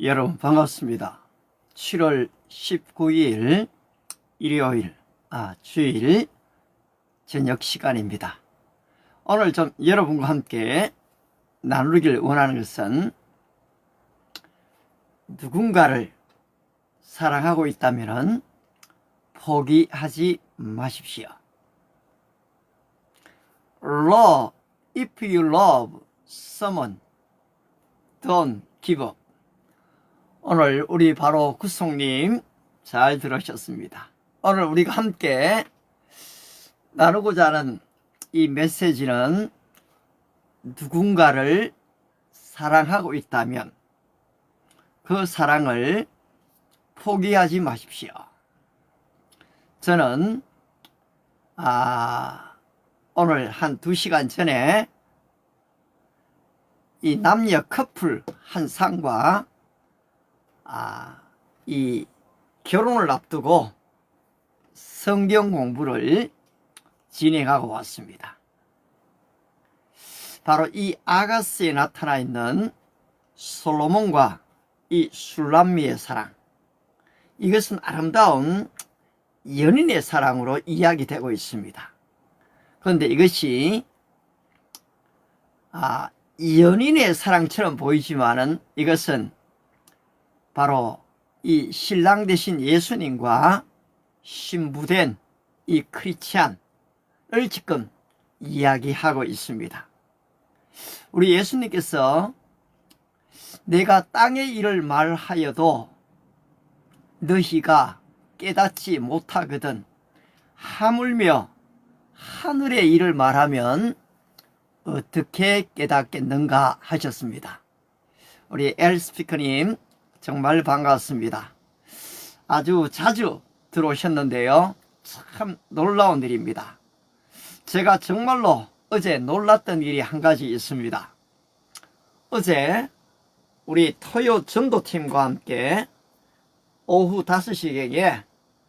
여러분 반갑습니다. 7월 19일 일요일 주일 저녁 시간입니다. 오늘 좀 여러분과 함께 나누길 원하는 것은 누군가를 사랑하고 있다면 포기하지 마십시오. If you love someone, don't give up. 오늘 우리 바로 구속님 잘 들으셨습니다. 오늘 우리가 함께 나누고자 하는 이 메시지는 누군가를 사랑하고 있다면 그 사랑을 포기하지 마십시오. 저는 오늘 한 2시간 전에 이 남녀 커플 한 쌍과 이 결혼을 앞두고 성경 공부를 진행하고 왔습니다. 바로 이 아가스에 나타나 있는 솔로몬과 이 술람미의 사랑, 이것은 아름다운 연인의 사랑으로 이야기되고 있습니다. 그런데 이것이 연인의 사랑처럼 보이지만은 이것은 바로 이 신랑 되신 예수님과 신부된 이 크리스찬을 지금 이야기하고 있습니다. 우리 예수님께서 내가 땅의 일을 말하여도 너희가 깨닫지 못하거든 하물며 하늘의 일을 말하면 어떻게 깨닫겠는가 하셨습니다. 우리 엘스피커님 정말 반갑습니다. 아주 자주 들어오셨는데요, 참 놀라운 일입니다. 제가 정말로 어제 놀랐던 일이 한 가지 있습니다. 어제 우리 토요 전도팀과 함께 오후 5시경에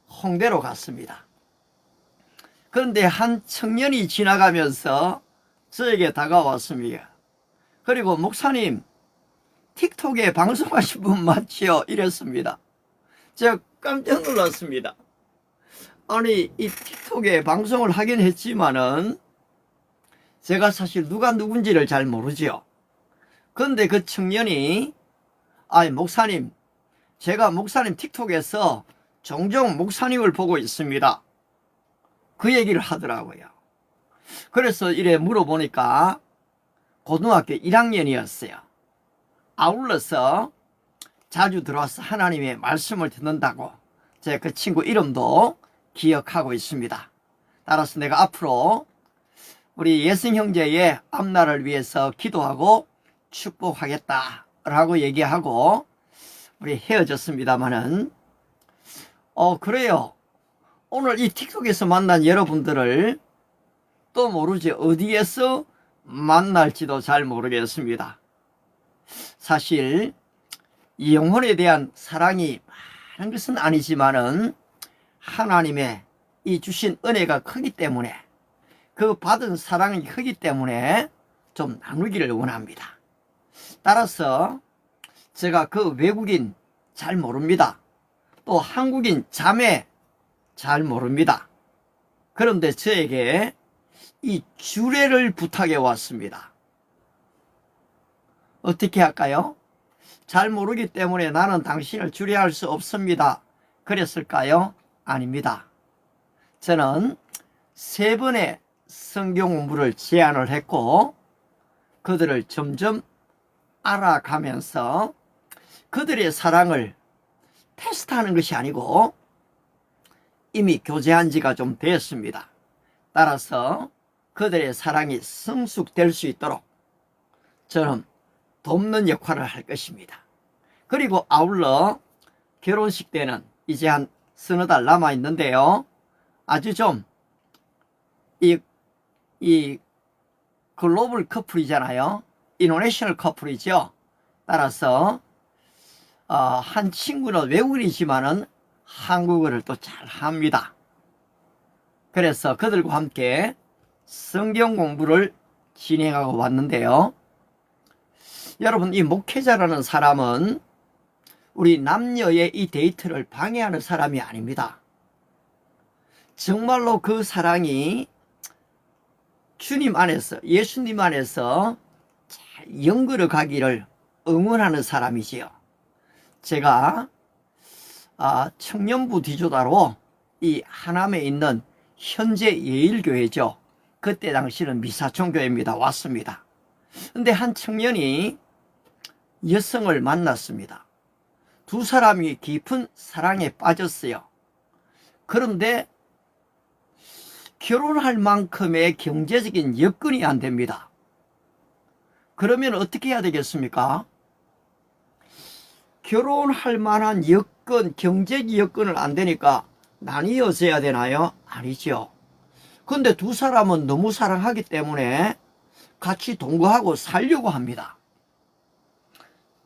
홍대로 갔습니다. 그런데 한 청년이 지나가면서 저에게 다가왔습니다. 그리고 목사님, 틱톡에 방송하신 분 맞지요? 이랬습니다. 제가 깜짝 놀랐습니다. 아니, 이 틱톡에 방송을 하긴 했지만은 제가 사실 누가 누군지를 잘 모르지요. 그런데 그 청년이 목사님, 제가 목사님 틱톡에서 종종 목사님을 보고 있습니다, 그 얘기를 하더라고요. 그래서 이래 물어보니까 고등학교 1학년이었어요. 아울러서 자주 들어와서 하나님의 말씀을 듣는다고 제가 그 친구 이름도 기억하고 있습니다. 따라서 내가 앞으로 우리 예승 형제의 앞날을 위해서 기도하고 축복하겠다라고 얘기하고 우리 헤어졌습니다마는 그래요. 오늘 이 틱톡에서 만난 여러분들을 또 모르지 어디에서 만날지도 잘 모르겠습니다. 사실 이 영혼에 대한 사랑이 많은 것은 아니지만은 하나님의 이 주신 은혜가 크기 때문에, 그 받은 사랑이 크기 때문에 좀 나누기를 원합니다. 따라서 제가 그 외국인 잘 모릅니다. 또 한국인 자매 잘 모릅니다. 그런데 저에게 이 주례를 부탁해 왔습니다. 어떻게 할까요? 잘 모르기 때문에 나는 당신을 주례할 수 없습니다, 그랬을까요? 아닙니다. 저는 3번의 성경 공부를 제안을 했고 그들을 점점 알아가면서 그들의 사랑을 테스트하는 것이 아니고 이미 교제한 지가 좀 됐습니다. 따라서 그들의 사랑이 성숙될 수 있도록 저는 돕는 역할을 할 것입니다. 그리고 아울러 결혼식 때는 이제 한 서너 달 남아 있는데요, 아주 좀 이 글로벌 커플이잖아요. 인터내셔널 커플이죠. 따라서 한 친구는 외국인이지만은 한국어를 또 잘 합니다. 그래서 그들과 함께 성경 공부를 진행하고 왔는데요, 여러분, 이 목회자라는 사람은 우리 남녀의 이 데이트를 방해하는 사람이 아닙니다. 정말로 그 사랑이 주님 안에서, 예수님 안에서 잘 연결해 가기를 응원하는 사람이지요. 제가 청년부 디조다로 이 하남에 있는 현재 예일교회죠. 그때 당시는 미사청교회입니다. 왔습니다. 근데 한 청년이 여성을 만났습니다. 두 사람이 깊은 사랑에 빠졌어요. 그런데 결혼할 만큼의 경제적인 여건이 안 됩니다. 그러면 어떻게 해야 되겠습니까? 결혼할 만한 여건, 경제적 여건을 안 되니까 나뉘어져야 되나요? 아니죠. 근데 두 사람은 너무 사랑하기 때문에 같이 동거하고 살려고 합니다.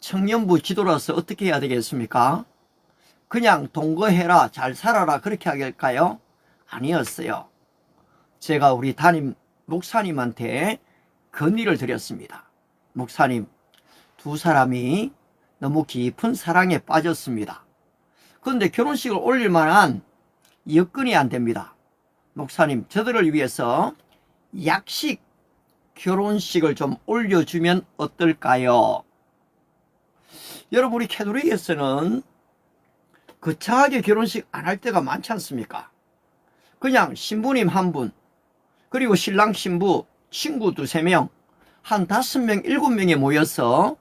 청년부 지도로서 어떻게 해야 되겠습니까? 그냥 동거해라, 잘 살아라, 그렇게 하길까요? 아니었어요. 제가 우리 담임 목사님한테 건의를 드렸습니다. 목사님, 두 사람이 너무 깊은 사랑에 빠졌습니다. 그런데 결혼식을 올릴 만한 여건이 안 됩니다. 목사님, 저들을 위해서 약식 결혼식을 좀 올려주면 어떨까요? 여러분, 우리 캐톨릭에서는 거창하게 결혼식 안 할 때가 많지 않습니까? 그냥 신부님 한 분, 그리고 신랑 신부 친구 두세 명, 한 5명, 7명이 모여서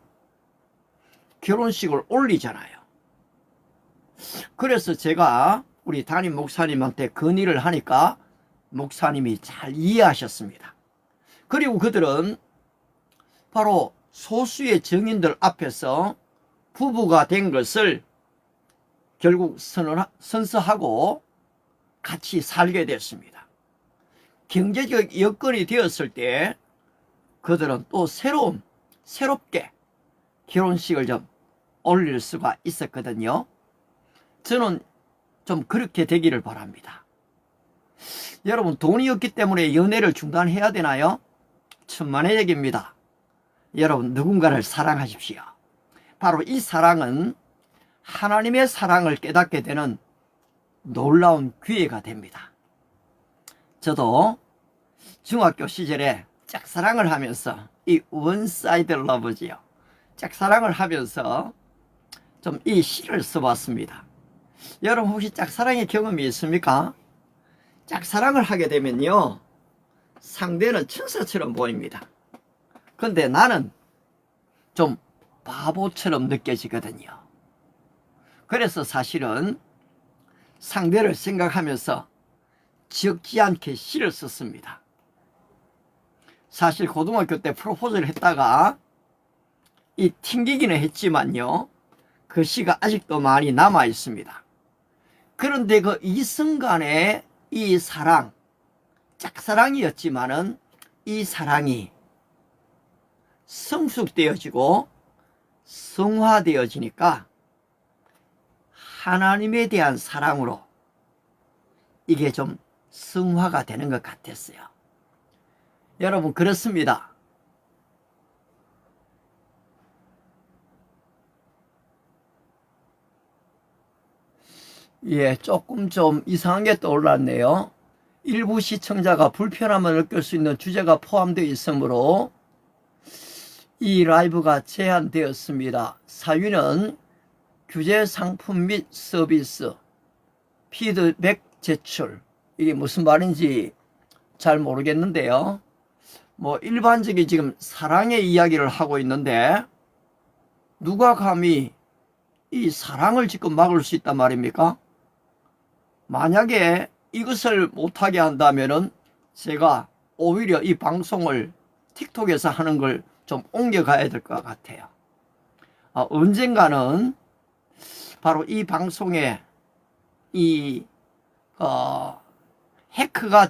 결혼식을 올리잖아요. 그래서 제가 우리 담임 목사님한테 건의를 하니까 목사님이 잘 이해하셨습니다. 그리고 그들은 바로 소수의 증인들 앞에서 부부가 된 것을 결국 선서하고 같이 살게 됐습니다. 경제적 여건이 되었을 때 그들은 또 새롭게 결혼식을 좀 올릴 수가 있었거든요. 저는 좀 그렇게 되기를 바랍니다. 여러분, 돈이 없기 때문에 연애를 중단해야 되나요? 천만의 얘기입니다. 여러분, 누군가를 사랑하십시오. 바로 이 사랑은 하나님의 사랑을 깨닫게 되는 놀라운 기회가 됩니다. 저도 중학교 시절에 짝사랑을 하면서 이 원사이드 러브지요. 짝사랑을 하면서 좀 이 시를 써봤습니다. 여러분, 혹시 짝사랑의 경험이 있습니까? 짝사랑을 하게 되면요, 상대는 천사처럼 보입니다. 근데 나는 좀 바보처럼 느껴지거든요. 그래서 사실은 상대를 생각하면서 적지 않게 시를 썼습니다. 사실 고등학교 때 프로포즈를 했다가 튕기기는 했지만요, 그 시가 아직도 많이 남아 있습니다. 그런데 그 이순간의 이 사랑, 짝사랑이었지만은 이 사랑이 성숙되어지고 성화되어지니까 하나님에 대한 사랑으로 이게 좀 성화가 되는 것 같았어요. 여러분, 그렇습니다. 조금 좀 이상한 게 떠올랐네요. 일부 시청자가 불편함을 느낄 수 있는 주제가 포함되어 있으므로 이 라이브가 제한되었습니다. 사유는 규제 상품 및 서비스, 피드백 제출. 이게 무슨 말인지 잘 모르겠는데요. 일반적인 지금 사랑의 이야기를 하고 있는데 누가 감히 이 사랑을 지금 막을 수 있단 말입니까? 만약에 이것을 못하게 한다면은 제가 오히려 이 방송을 틱톡에서 하는 걸 좀 옮겨가야 될 것 같아요. 언젠가는 바로 이 방송에 해크가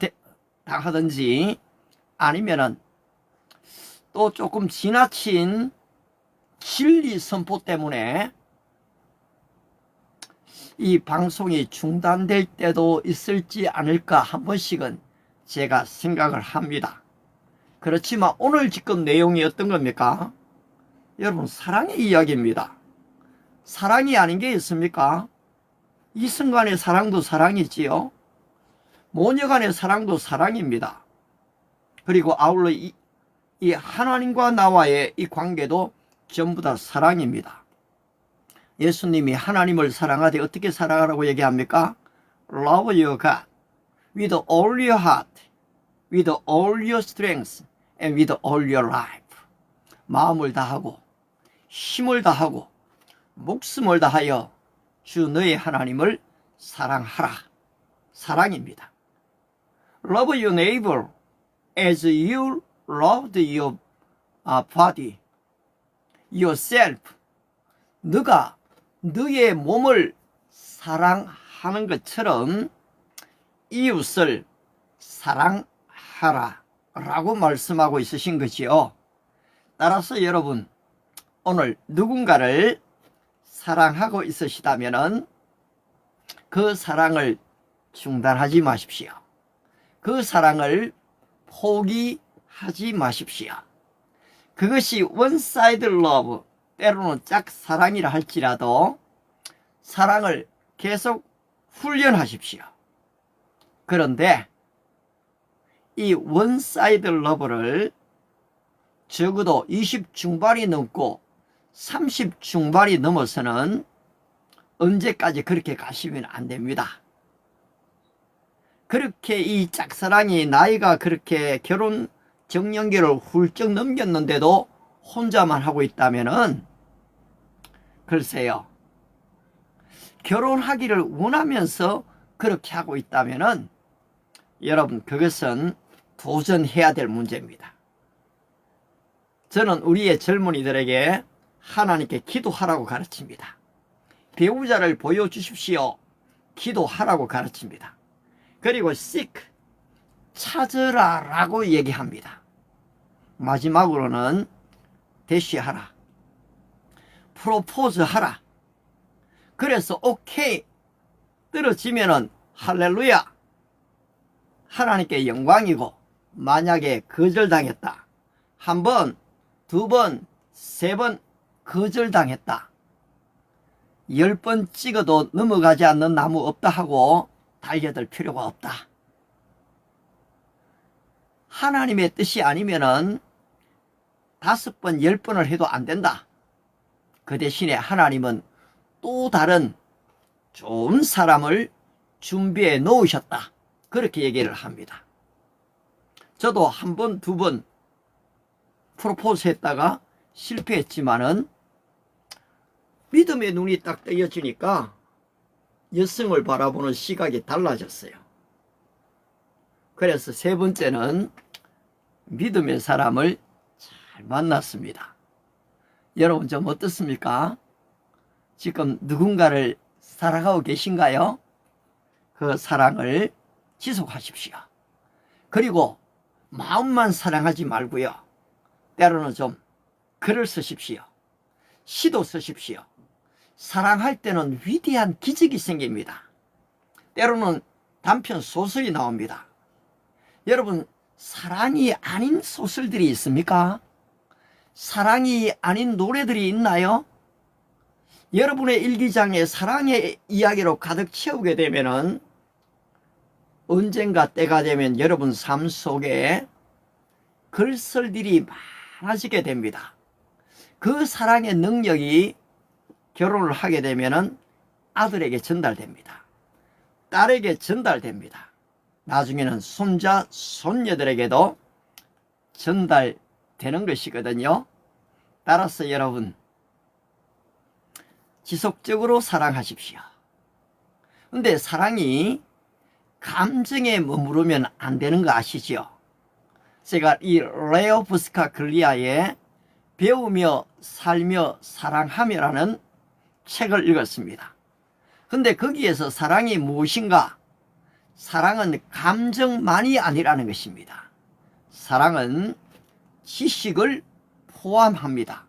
당하든지 아니면은 또 조금 지나친 진리 선포 때문에 이 방송이 중단될 때도 있을지 않을까 한 번씩은 제가 생각을 합니다. 그렇지만 오늘 지금 내용이 어떤 겁니까? 여러분, 사랑의 이야기입니다. 사랑이 아닌 게 있습니까? 이성 간의 사랑도 사랑이지요. 모녀 간의 사랑도 사랑입니다. 그리고 아울러 이 하나님과 나와의 이 관계도 전부 다 사랑입니다. 예수님이 하나님을 사랑하되 어떻게 사랑하라고 얘기합니까? Love your God with all your heart, with all your strength, and with all your life. 마음을 다하고 힘을 다하고 목숨을 다하여 주 너의 하나님을 사랑하라. 사랑입니다. Love your neighbor as you loved your body, yourself. 너가 너의 몸을 사랑하는 것처럼 이웃을 사랑하라 라고 말씀하고 있으신 거지요. 따라서 여러분, 오늘 누군가를 사랑하고 있으시다면 그 사랑을 중단하지 마십시오. 그 사랑을 포기하지 마십시오. 그것이 원사이드 러브, 때로는 짝사랑이라 할지라도 사랑을 계속 훈련하십시오. 그런데 이 원사이드 러브를 적어도 20 중반이 넘고 30 중반이 넘어서는 언제까지 그렇게 가시면 안 됩니다. 그렇게 이 짝사랑이 나이가 그렇게 결혼 정년기를 훌쩍 넘겼는데도 혼자만 하고 있다면은 글쎄요, 결혼하기를 원하면서 그렇게 하고 있다면은 여러분, 그것은 도전해야 될 문제입니다. 저는 우리의 젊은이들에게 하나님께 기도하라고 가르칩니다. 배우자를 보여주십시오. 기도하라고 가르칩니다. 그리고 seek, 찾으라 라고 얘기합니다. 마지막으로는 대시하라, 프로포즈 하라. 그래서 오케이 떨어지면은 할렐루야, 하나님께 영광이고, 만약에 거절당했다, 한 번, 두 번, 세 번 거절당했다, 10번 찍어도 넘어가지 않는 나무 없다 하고 달려들 필요가 없다. 하나님의 뜻이 아니면은 5번, 10번을 해도 안 된다. 그 대신에 하나님은 또 다른 좋은 사람을 준비해 놓으셨다. 그렇게 얘기를 합니다. 저도 한 번, 두 번 프로포즈 했다가 실패했지만은 믿음의 눈이 딱 뜨여지니까 여성을 바라보는 시각이 달라졌어요. 그래서 세 번째는 믿음의 사람을 잘 만났습니다. 여러분 좀 어떻습니까? 지금 누군가를 사랑하고 계신가요? 그 사랑을 지속하십시오. 그리고 마음만 사랑하지 말고요, 때로는 좀 글을 쓰십시오. 시도 쓰십시오. 사랑할 때는 위대한 기적이 생깁니다. 때로는 단편 소설이 나옵니다. 여러분, 사랑이 아닌 소설들이 있습니까? 사랑이 아닌 노래들이 있나요? 여러분의 일기장에 사랑의 이야기로 가득 채우게 되면은 언젠가 때가 되면 여러분 삶 속에 글설들이 많아지게 됩니다. 그 사랑의 능력이 결혼을 하게 되면은 아들에게 전달됩니다. 딸에게 전달됩니다. 나중에는 손자, 손녀들에게도 전달되는 것이거든요. 따라서 여러분, 지속적으로 사랑하십시오. 근데 사랑이 감정에 머무르면 안 되는 거 아시죠? 제가 이 레오 부스카글리아의 배우며 살며 사랑하며라는 책을 읽었습니다. 근데 거기에서 사랑이 무엇인가? 사랑은 감정만이 아니라는 것입니다. 사랑은 지식을 포함합니다.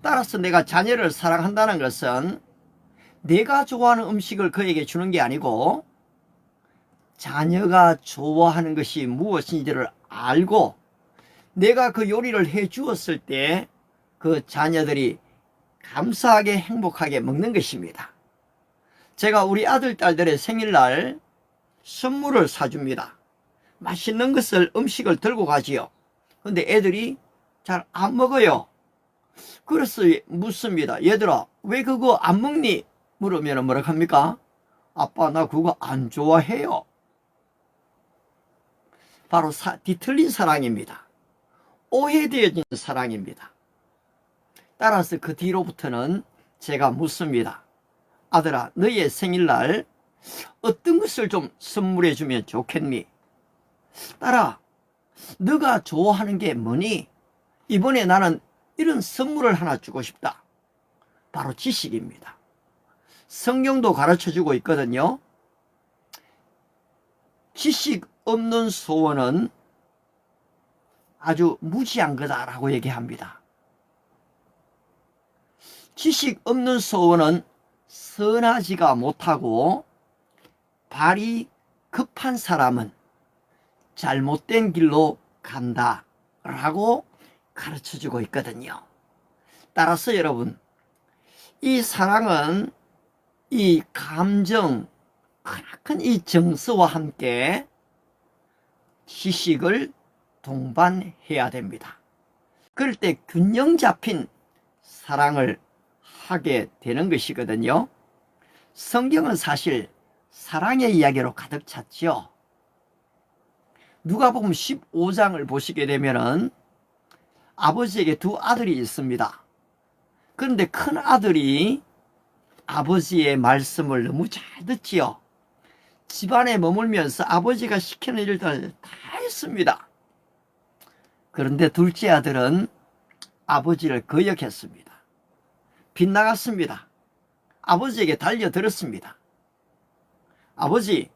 따라서 내가 자녀를 사랑한다는 것은 내가 좋아하는 음식을 그에게 주는 게 아니고 자녀가 좋아하는 것이 무엇인지를 알고 내가 그 요리를 해 주었을 때 그 자녀들이 감사하게 행복하게 먹는 것입니다. 제가 우리 아들, 딸들의 생일날 선물을 사줍니다. 맛있는 것을, 음식을 들고 가지요. 근데 애들이 잘 안 먹어요. 그래서 묻습니다. 얘들아, 왜 그거 안 먹니? 물으면 뭐라 합니까? 아빠, 나 그거 안 좋아해요. 바로 뒤틀린 사랑입니다. 오해되어진 사랑입니다. 따라서 그 뒤로부터는 제가 묻습니다. 아들아, 너의 생일날 어떤 것을 좀 선물해 주면 좋겠니? 딸아, 너가 좋아하는 게 뭐니? 이번에 나는 이런 선물을 하나 주고 싶다. 바로 지식입니다. 성경도 가르쳐주고 있거든요. 지식 없는 소원은 아주 무지한 거다라고 얘기합니다. 지식 없는 소원은 선하지가 못하고 발이 급한 사람은 잘못된 길로 간다라고 가르쳐주고 있거든요. 따라서 여러분, 이 사랑은 이 감정, 크나큰 이 정서와 함께 지식을 동반해야 됩니다. 그럴 때 균형 잡힌 사랑을 하게 되는 것이거든요. 성경은 사실 사랑의 이야기로 가득 찼죠. 누가복음 15장을 보시게 되면은 아버지에게 두 아들이 있습니다. 그런데 큰 아들이 아버지의 말씀을 너무 잘 듣지요. 집안에 머물면서 아버지가 시키는 일들을 다 했습니다. 그런데 둘째 아들은 아버지를 거역했습니다. 빗나갔습니다. 아버지에게 달려들었습니다. 아버지,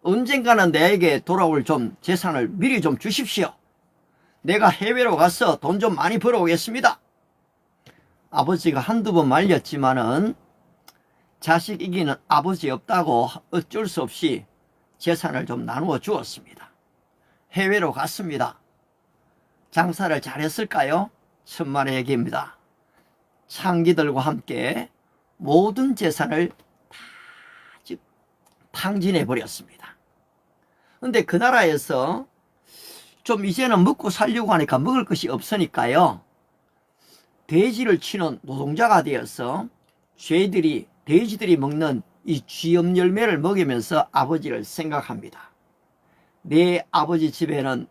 언젠가는 내게 돌아올 좀 재산을 미리 좀 주십시오. 내가 해외로 가서 돈 좀 많이 벌어오겠습니다. 아버지가 한두 번 말렸지만은 자식 이기는 아버지 없다고 어쩔 수 없이 재산을 좀 나누어 주었습니다. 해외로 갔습니다. 장사를 잘했을까요? 천만의 얘기입니다. 창기들과 함께 모든 재산을 다 탕진해 버렸습니다. 근데 그 나라에서 좀 이제는 먹고 살려고 하니까 먹을 것이 없으니까요, 돼지를 치는 노동자가 되어서 돼지들이 먹는 이 쥐염 열매를 먹으면서 아버지를 생각합니다. 내 아버지 집에는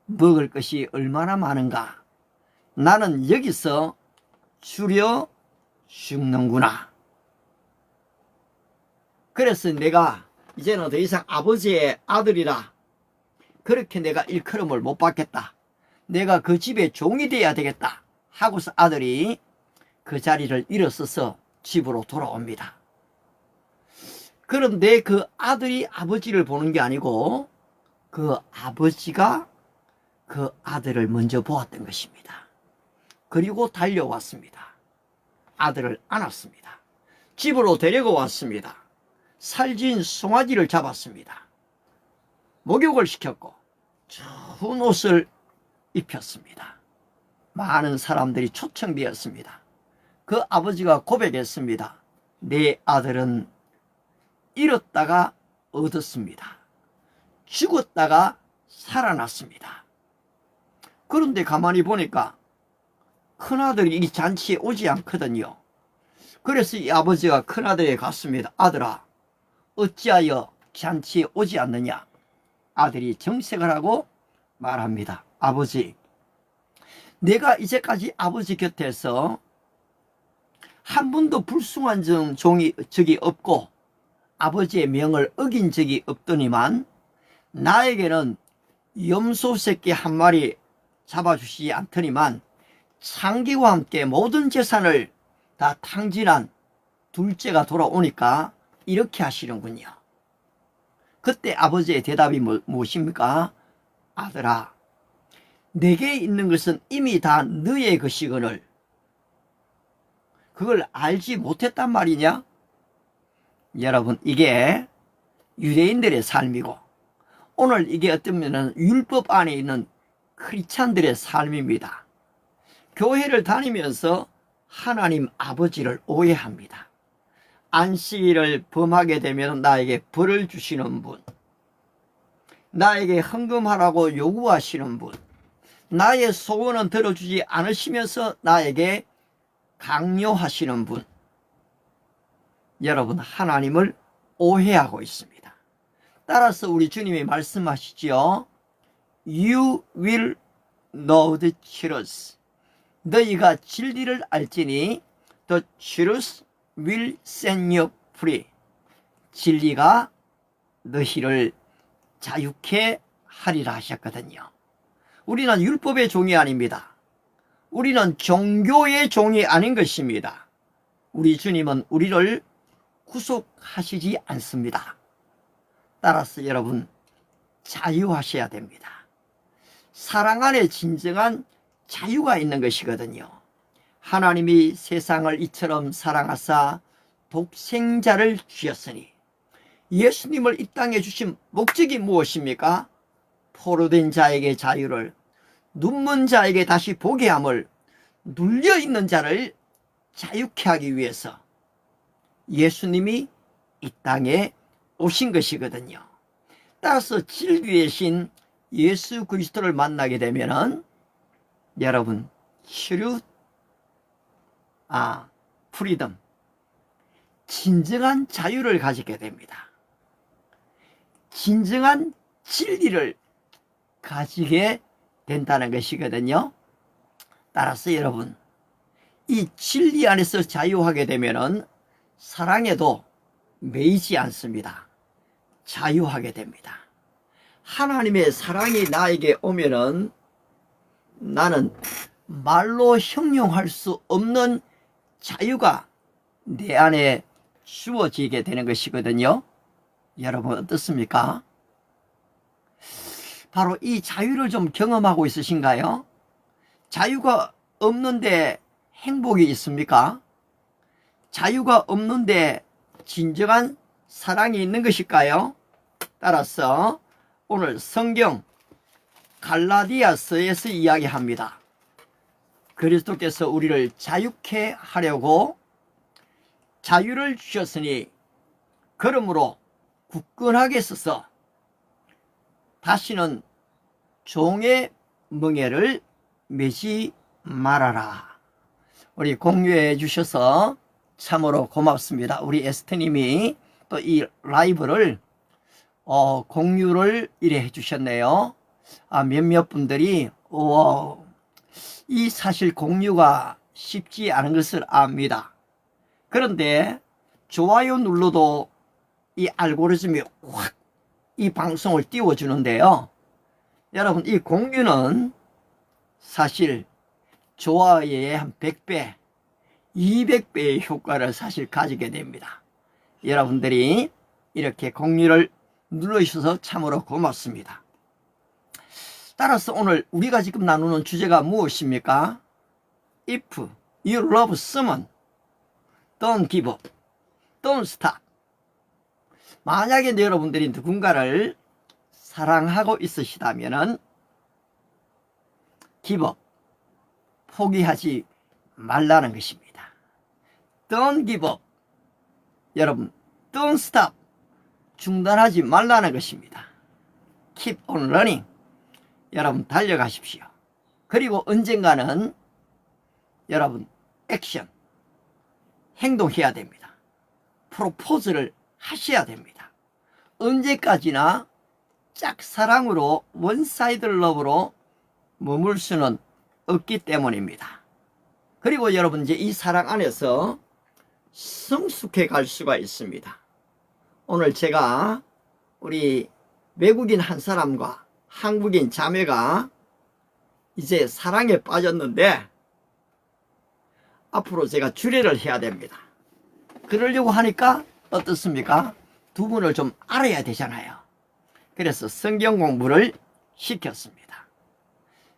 먹을 것이 얼마나 많은가. 나는 여기서 줄여 죽는구나. 그래서 내가 이제는 더 이상 아버지의 아들이라 그렇게 내가 일컬음을 못 받겠다. 내가 그 집의 종이 되어야 되겠다 하고서 아들이 그 자리를 일어서서 집으로 돌아옵니다. 그런데 그 아들이 아버지를 보는 게 아니고 그 아버지가 그 아들을 먼저 보았던 것입니다. 그리고 달려왔습니다. 아들을 안았습니다. 집으로 데리고 왔습니다. 살진 송아지를 잡았습니다. 목욕을 시켰고 좋은 옷을 입혔습니다. 많은 사람들이 초청되었습니다. 그 아버지가 고백했습니다. 내 아들은 잃었다가 얻었습니다. 죽었다가 살아났습니다. 그런데 가만히 보니까 큰아들이 이 잔치에 오지 않거든요. 그래서 이 아버지가 큰아들에게 갔습니다. 아들아, 어찌하여 잔치에 오지 않느냐? 아들이 정색을 하고 말합니다. 아버지, 내가 이제까지 아버지 곁에서 한 번도 불순한 적이 없고 아버지의 명을 어긴 적이 없더니만 나에게는 염소 새끼 한 마리 잡아주시지 않더니만 창기와 함께 모든 재산을 다 탕진한 둘째가 돌아오니까 이렇게 하시는군요. 그때 아버지의 대답이 무엇입니까? 아들아, 내게 있는 것은 이미 다 너의 것이거늘 그걸 알지 못했단 말이냐? 여러분, 이게 유대인들의 삶이고 오늘 이게 어쩌면 율법 안에 있는 크리스찬들의 삶입니다. 교회를 다니면서 하나님 아버지를 오해합니다. 안식일을 범하게 되면 나에게 벌을 주시는 분, 나에게 헌금하라고 요구하시는 분, 나의 소원은 들어주지 않으시면서 나에게 강요하시는 분, 여러분 하나님을 오해하고 있습니다. 따라서 우리 주님이 말씀하시지요. You will know the truth. 너희가 진리를 알지니 the truth will set you free. 진리가 너희를 자유케 하리라 하셨거든요. 우리는 율법의 종이 아닙니다. 우리는 종교의 종이 아닌 것입니다. 우리 주님은 우리를 구속하시지 않습니다. 따라서 여러분 자유하셔야 됩니다. 사랑 안에 진정한 자유가 있는 것이거든요. 하나님이 세상을 이처럼 사랑하사 독생자를 주셨으니, 예수님을 이 땅에 주신 목적이 무엇입니까? 포로된 자에게 자유를, 눈먼 자에게 다시 보게 함을, 눌려있는 자를 자유케 하기 위해서 예수님이 이 땅에 오신 것이거든요. 따라서 진리 대신 예수 그리스도를 만나게 되면은 여러분 프리덤, 진정한 자유를 가지게 됩니다. 진정한 진리를 가지게 된다는 것이거든요. 따라서 여러분 이 진리 안에서 자유하게 되면은 사랑에도 매이지 않습니다. 자유하게 됩니다. 하나님의 사랑이 나에게 오면은 나는 말로 형용할 수 없는 자유가 내 안에 주어지게 되는 것이거든요. 여러분 어떻습니까? 바로 이 자유를 좀 경험하고 있으신가요? 자유가 없는데 행복이 있습니까? 자유가 없는데 진정한 사랑이 있는 것일까요? 따라서 오늘 성경 갈라디아서에서 이야기합니다. 그리스도께서 우리를 자유케 하려고 자유를 주셨으니 그러므로 굳건하게 서서 다시는 종의 멍에를 매지 말아라. 우리 공유해 주셔서 참으로 고맙습니다. 우리 에스테님이 또 이 라이브를 공유를 이래 해주셨네요. 몇몇 분들이 이 사실 공유가 쉽지 않은 것을 압니다. 그런데 좋아요 눌러도 이 알고리즘이 확 이 방송을 띄워주는데요. 여러분 이 공유는 사실 좋아요의 한 100배, 200배의 효과를 사실 가지게 됩니다. 여러분들이 이렇게 공유를 눌러주셔서 참으로 고맙습니다. 따라서 오늘 우리가 지금 나누는 주제가 무엇입니까? If you love someone, don't give up, don't stop. 만약에 여러분들이 누군가를 사랑하고 있으시다면 give up, 포기하지 말라는 것입니다. Don't give up. 여러분 don't stop, 중단하지 말라는 것입니다. Keep on running. 여러분 달려가십시오. 그리고 언젠가는 여러분 액션, 행동해야 됩니다. 프로포즈를 하셔야 됩니다. 언제까지나 짝사랑으로 원사이드 러브로 머물 수는 없기 때문입니다. 그리고 여러분 이제 이 사랑 안에서 성숙해 갈 수가 있습니다. 오늘 제가 우리 외국인 한 사람과 한국인 자매가 이제 사랑에 빠졌는데 앞으로 제가 주례를 해야 됩니다. 그러려고 하니까 어떻습니까? 두 분을 좀 알아야 되잖아요. 그래서 성경 공부를 시켰습니다.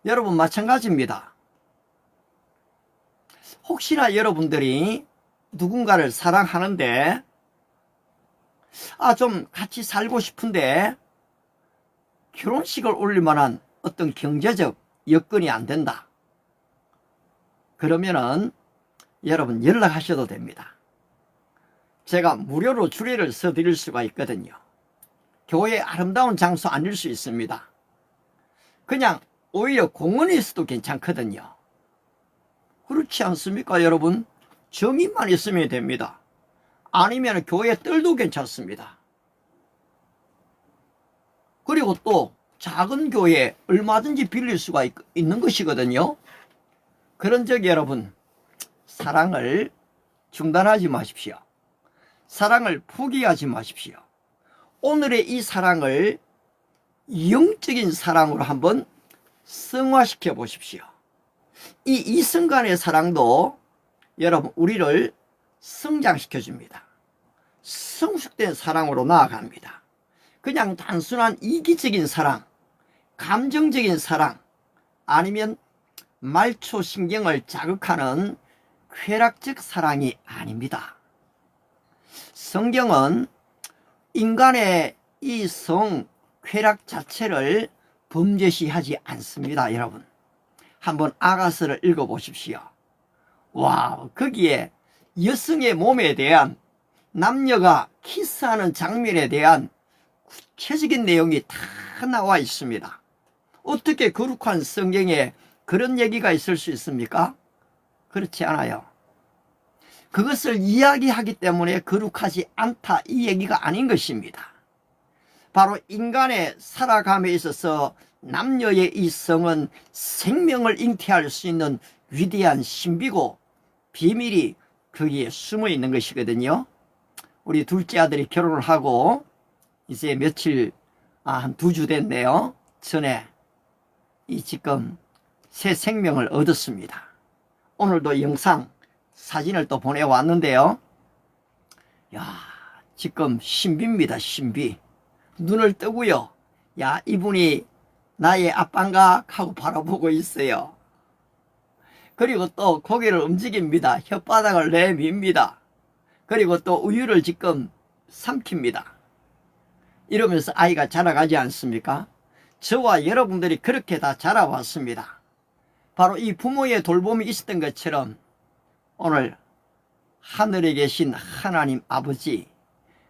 여러분 마찬가지입니다. 혹시나 여러분들이 누군가를 사랑하는데 좀 같이 살고 싶은데 결혼식을 올릴 만한 어떤 경제적 여건이 안 된다. 그러면은 여러분 연락하셔도 됩니다. 제가 무료로 주례를 써드릴 수가 있거든요. 교회 아름다운 장소 아닐 수 있습니다. 그냥 오히려 공원에서도 괜찮거든요. 그렇지 않습니까 여러분? 정의만 있으면 됩니다. 아니면 교회 뜰도 괜찮습니다. 그리고 또 작은 교회 얼마든지 빌릴 수가 있는 것이거든요. 그런 적 여러분, 사랑을 중단하지 마십시오. 사랑을 포기하지 마십시오. 오늘의 이 사랑을 영적인 사랑으로 한번 승화시켜 보십시오. 이 이승간의 사랑도 여러분 우리를 성장시켜 줍니다. 성숙된 사랑으로 나아갑니다. 그냥 단순한 이기적인 사랑, 감정적인 사랑, 아니면 말초신경을 자극하는 쾌락적 사랑이 아닙니다. 성경은 인간의 이 쾌락 자체를 범죄시하지 않습니다. 여러분 한번 아가서를 읽어보십시오. 와, 거기에 여성의 몸에 대한, 남녀가 키스하는 장면에 대한 구체적인 내용이 다 나와 있습니다. 어떻게 거룩한 성경에 그런 얘기가 있을 수 있습니까? 그렇지 않아요. 그것을 이야기하기 때문에 거룩하지 않다, 이 얘기가 아닌 것입니다. 바로 인간의 살아감에 있어서 남녀의 이 성은 생명을 잉태할 수 있는 위대한 신비고 비밀이 거기에 숨어 있는 것이거든요. 우리 둘째 아들이 결혼을 하고 이제 며칠, 한 2주 됐네요. 전에 지금 새 생명을 얻었습니다. 오늘도 영상 사진을 또 보내왔는데요. 야, 지금 신비입니다. 신비. 눈을 뜨고요. 야, 이분이 나의 아빠인가 하고 바라보고 있어요. 그리고 또 고개를 움직입니다. 혓바닥을 내밉니다. 그리고 또 우유를 지금 삼킵니다. 이러면서 아이가 자라가지 않습니까? 저와 여러분들이 그렇게 다 자라왔습니다. 바로 이 부모의 돌봄이 있었던 것처럼 오늘 하늘에 계신 하나님 아버지,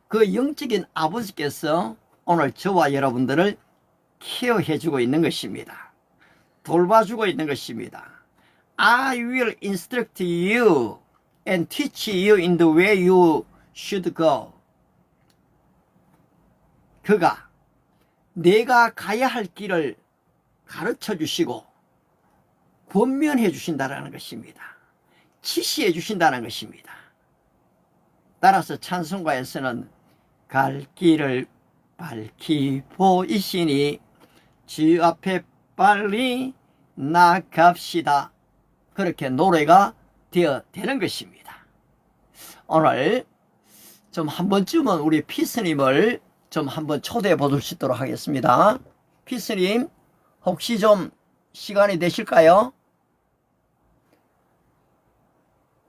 그 영적인 아버지께서 오늘 저와 여러분들을 케어해주고 있는 것입니다. 돌봐주고 있는 것입니다. I will instruct you and teach you in the way you should go. 그가 내가 가야 할 길을 가르쳐 주시고 권면해 주신다는 것입니다. 지시해 주신다는 것입니다. 따라서 찬송가에서는 갈 길을 밝히 보이시니 주 앞에 빨리 나갑시다. 그렇게 노래가 되는 것입니다. 오늘 좀 한 번쯤은 우리 피스님을 좀 한번 초대해 보실 수 있도록 하겠습니다. 피스님 혹시 좀 시간이 되실까요?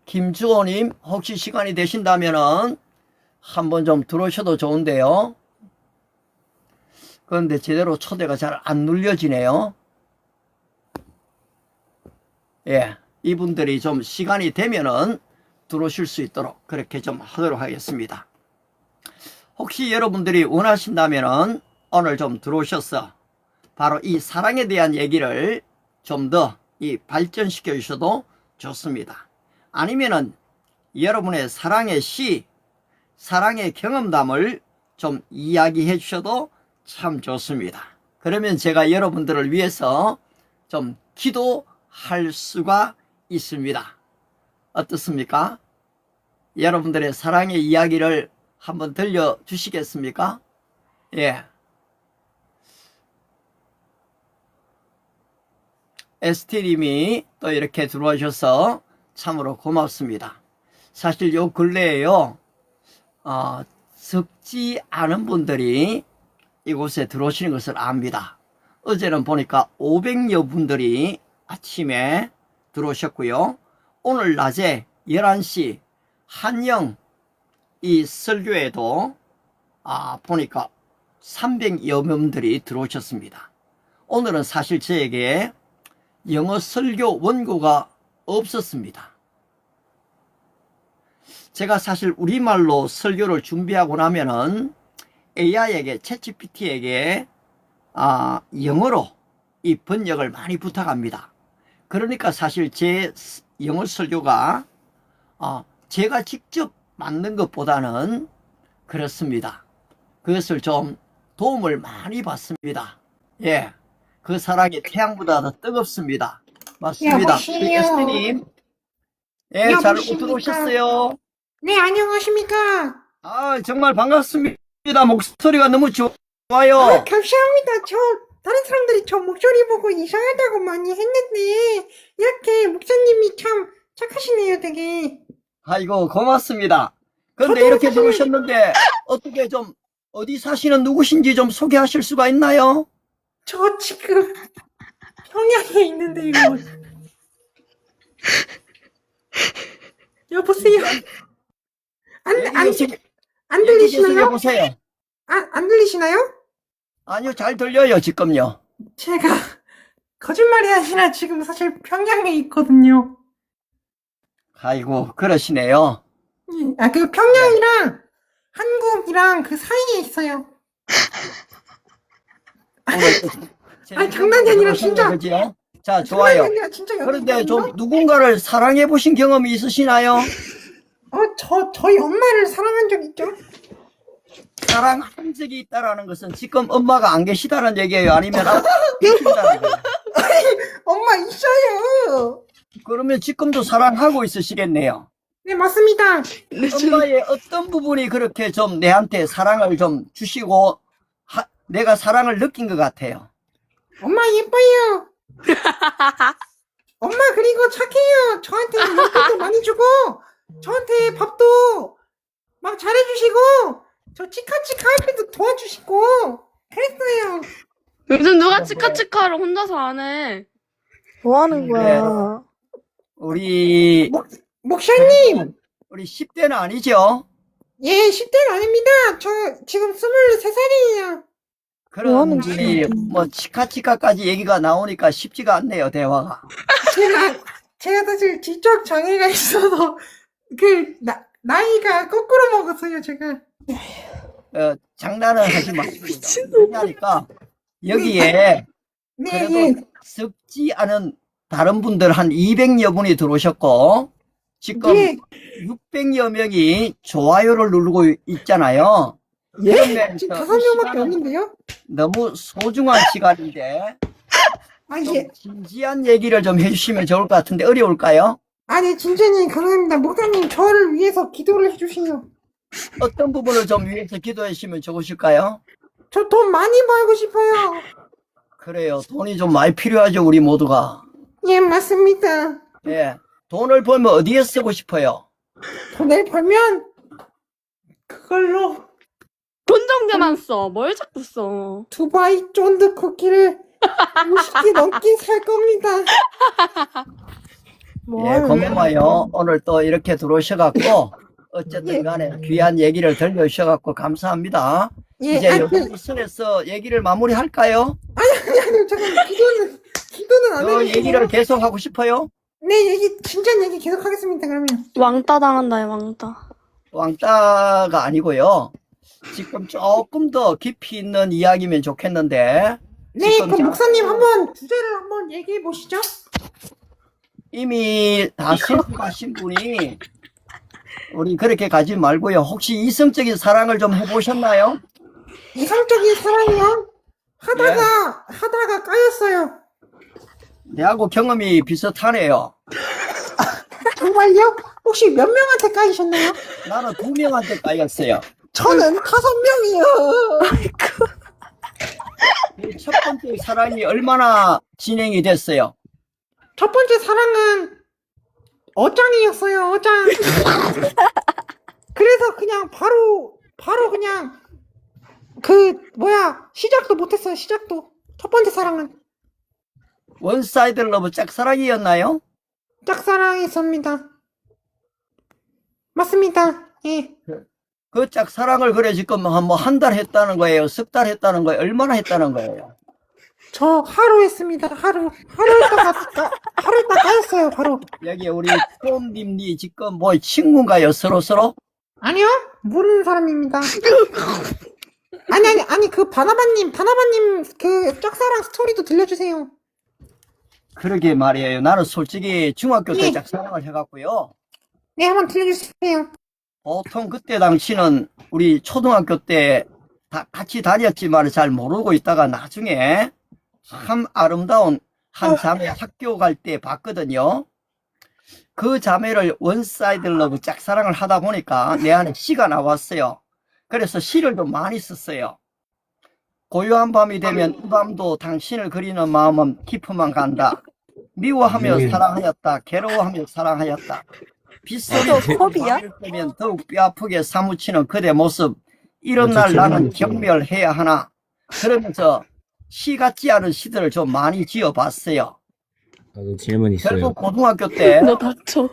김주호님 혹시 시간이 되신다면은 한번 좀 들어오셔도 좋은데요. 그런데 제대로 초대가 잘 안 눌려지네요. 예, 이분들이 좀 시간이 되면은 들어오실 수 있도록 그렇게 좀 하도록 하겠습니다. 혹시 여러분들이 원하신다면은 오늘 좀 들어오셔서 바로 이 사랑에 대한 얘기를 좀 더 발전시켜 주셔도 좋습니다. 아니면은 여러분의 사랑의 시, 사랑의 경험담을 좀 이야기해 주셔도 참 좋습니다. 그러면 제가 여러분들을 위해서 좀 기도할 수가 있습니다. 어떻습니까? 여러분들의 사랑의 이야기를 한번 들려주시겠습니까? 예. ST님이 또 이렇게 들어오셔서 참으로 고맙습니다. 사실 요 근래에요, 적지 않은 분들이 이곳에 들어오시는 것을 압니다. 어제는 보니까 500여 분들이 아침에 들어오셨고요. 오늘 낮에 11시 한영 이 설교에도 보니까 300여 명들이 들어오셨습니다. 오늘은 사실 저에게 영어 설교 원고가 없었습니다. 제가 사실 우리말로 설교를 준비하고 나면은 AI에게, 챗GPT에게 영어로 이 번역을 많이 부탁합니다. 그러니까 사실 제 영어 설교가 제가 직접 만든 것보다는 그렇습니다. 그것을 좀 도움을 많이 받습니다. 예, 그 사랑이 태양보다 더 뜨겁습니다. 맞습니다. 우리 에스테님, 예, 잘 들어오셨어요. 네, 안녕하십니까. 정말 반갑습니다. 목소리가 너무 좋아요. 감사합니다. 다른 사람들이 저 목소리 보고 이상하다고 많이 했는데, 이렇게 목사님이 참 착하시네요, 되게. 아이고, 고맙습니다. 그런데 저도 이렇게 사실- 들어오셨는데 어떻게 좀 어디 사시는 누구신지 좀 소개하실 수가 있나요? 저 지금 평양에 있는데요. 여보세요? 안 들리시나요? 보세요. 안 들리시나요? 아니요, 잘 들려요, 지금요. 제가 거짓말이 아니라 지금 사실 평양에 있거든요. 아이고, 그러시네요. 그 평양이랑 한국이랑 그 사이에 있어요. 장난이 아니라 진짜. 그지요? 자, 좋아요. 진짜 그런데 좀 누군가를 사랑해 보신 경험이 있으시나요? 저희 엄마를 사랑한 적 있죠? 사랑한 적이 있다라는 것은 지금 엄마가 안 계시다는 얘기예요? 아니면 계신다는 얘기예요? 엄마 있어요. 그러면 지금도 사랑하고 있으시겠네요. 네, 맞습니다. 엄마의 어떤 부분이 그렇게 좀 내한테 사랑을 좀 주시고 내가 사랑을 느낀 것 같아요? 엄마 예뻐요. 엄마 그리고 착해요. 저한테 용돈도 많이 주고 저한테 밥도 막 잘해주시고 저 치카치카 할 때도 도와주시고 그랬어요. 요즘 누가 치카치카를 혼자서 안 해? 뭐 하는 거야? 우리 목사님. 우리 10대는 아니죠? 예, 10대는 아닙니다. 저 지금 23살이에요. 그런지 뭐 치카치카까지 얘기가 나오니까 쉽지가 않네요, 대화가. 제가 사실 지적 장애가 있어서 나이가 거꾸로 먹었어요, 제가. 장난을 하지 마십니다. 왜냐하니까 여기에 네, 그래도 예. 썩지 않은 다른 분들 한 200여 분이 들어오셨고 지금 예. 600여 명이 좋아요를 누르고 있잖아요. 예? 지금 5명밖에 없는데요? 너무 소중한 시간인데 좀 예. 진지한 얘기를 좀 해주시면 좋을 것 같은데 어려울까요? 아니, 진짜님, 감사합니다. 목사님, 저를 위해서 기도를 해주세요. 어떤 부분을 좀 위해서 기도해 주시면 좋으실까요? 저 돈 많이 벌고 싶어요. 그래요. 돈이 좀 많이 필요하죠, 우리 모두가. 예, 맞습니다. 예. 돈을 벌면 어디에 쓰고 싶어요? 돈을 벌면, 그걸로 돈 정도만 써. 뭘 자꾸 써. 두바이 쫀드 쿠키를 50개 넘게 살 겁니다. 예, 고마워요. 오늘 또 이렇게 들어오셔갖고, 어쨌든 간에 귀한 얘기를 들려주셔갖고 감사합니다. 예, 이제 여기 선에서 얘기를 마무리할까요? 아니, 잠깐, 기도는 안 저 해주세요. 얘기를 계속 하고 싶어요? 네, 진짜 얘기 계속 하겠습니다, 그러면. 왕따 당한다, 왕따. 왕따가 아니고요. 지금 조금 더 깊이 있는 이야기면 좋겠는데, 네, 지금 그럼 목사님 한번 주제를 한번 얘기해 보시죠. 이미 다 슬퍼하신 분이 우리 그렇게 가지 말고요. 혹시 이성적인 사랑을 좀 해보셨나요? 이성적인 사랑이요? 하다가 까였어요. 내하고 경험이 비슷하네요. 정말요? 혹시 몇 명한테 까이셨나요? 나는 2명한테 까였어요. 저는 5명이요. 이 첫 번째 사랑이 얼마나 진행이 됐어요? 첫 번째 사랑은 어장이었어요, 어장. 그래서 그냥 바로 그냥 시작도 못했어요, 시작도. 첫 번째 사랑은 원사이드 러브 짝사랑이었나요? 짝사랑이었습니다. 맞습니다. 예. 그 짝사랑을 그래 지금 한 달 했다는 거예요? 석 달 했다는 거예요? 얼마나 했다는 거예요? 저 하루 했습니다. 하루 있다 까였어요, 바로. 여기 우리 꼼님이 지금 뭐 친구인가요? 서로? 아니요, 모르는 사람입니다. 아니, 그 바나바님, 그 짝사랑 스토리도 들려주세요. 그러게 말이에요. 나는 솔직히 중학교 때 예. 짝사랑을 해갖고요. 네, 한번 들려주세요. 보통 그때 당시는 우리 초등학교 때 다 같이 다녔지만 잘 모르고 있다가 나중에 참 아름다운 한 자매 학교 갈 때 봤거든요. 그 자매를 원사이드 러브 짝사랑을 하다 보니까 내 안에 시가 나왔어요. 그래서 시를 좀 많이 썼어요. 고요한 밤이 되면 이 밤도 당신을 그리는 마음은 깊으만 간다. 미워하며 사랑하였다. 괴로워하며 사랑하였다. 빗소리 컵이야? 때면 더욱 뼈아프게 사무치는 그대 모습. 이런 날 나는 경멸해야 하나. 그러면서 시 같지 않은 시들을 좀 많이 지어봤어요. 나도 질문 있어요. 결국 고등학교 때 너 닥쳐.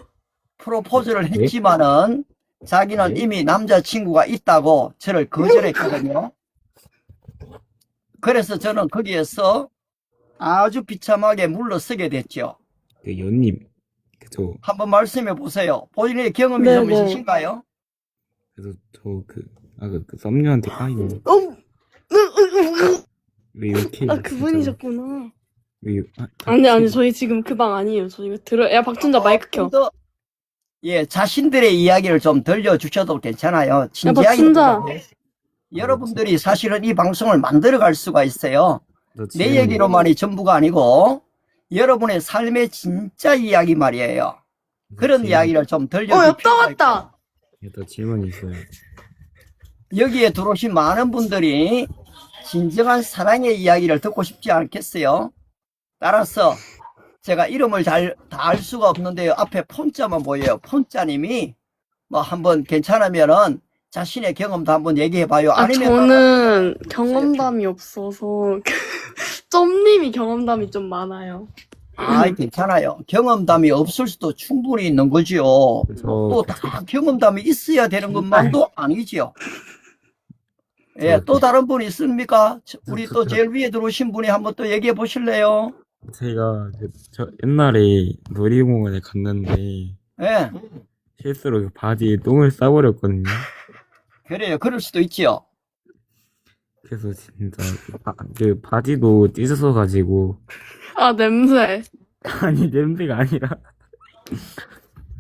프로포즈를 했지만은 자기는 이미 남자친구가 있다고 저를 거절했거든요. 그래서 저는 거기에서 아주 비참하게 물러서게 됐죠. 그 연님, 그저 한번 말씀해 보세요. 본인의 경험이 좀 네네. 있으신가요? 그래서 그 썸녀한테 까이네. 왜 이렇게? 아, 그분이셨구나. 왜? 아니, 저희 지금 그 방 아니에요. 저 이거 야, 박준자 마이크 켜. 더, 예, 자신들의 이야기를 좀 들려주셔도 괜찮아요. 진지하게. 박순자. 여러분들이 사실은 이 방송을 만들어갈 수가 있어요. 너 내 질문 얘기로만이 전부가 아니고 여러분의 삶의 진짜 이야기 말이에요. 그런 이야기를 좀 들려줄 야, 필요가 떠갔다. 또 질문 있어요. 여기에 들어오신 많은 분들이 진정한 사랑의 이야기를 듣고 싶지 않겠어요? 따라서 제가 이름을 다 알 수가 없는데요. 앞에 폰자만 보여요. 폰자님이 뭐 한번 괜찮으면은 자신의 경험도 한번 얘기해봐요. 아, 아니면 저는 경험담이 없어서 점님이 경험담이 좀 많아요. 괜찮아요. 경험담이 없을 수도 충분히 있는 거지요. 또 다 경험담이 있어야 되는 것만도 아니지요. 예, 또 다른 분 있습니까? 우리 또 제일 위에 들어오신 분이 한번 또 얘기해 보실래요? 제가 저 옛날에 놀이공원에 갔는데 예, 실수로 그 바지에 똥을 싸버렸거든요. 그래요. 그럴 수도 있지요. 그래서 진짜 그 바지도 찢어져가지고 아, 냄새. 아니 냄새가 아니라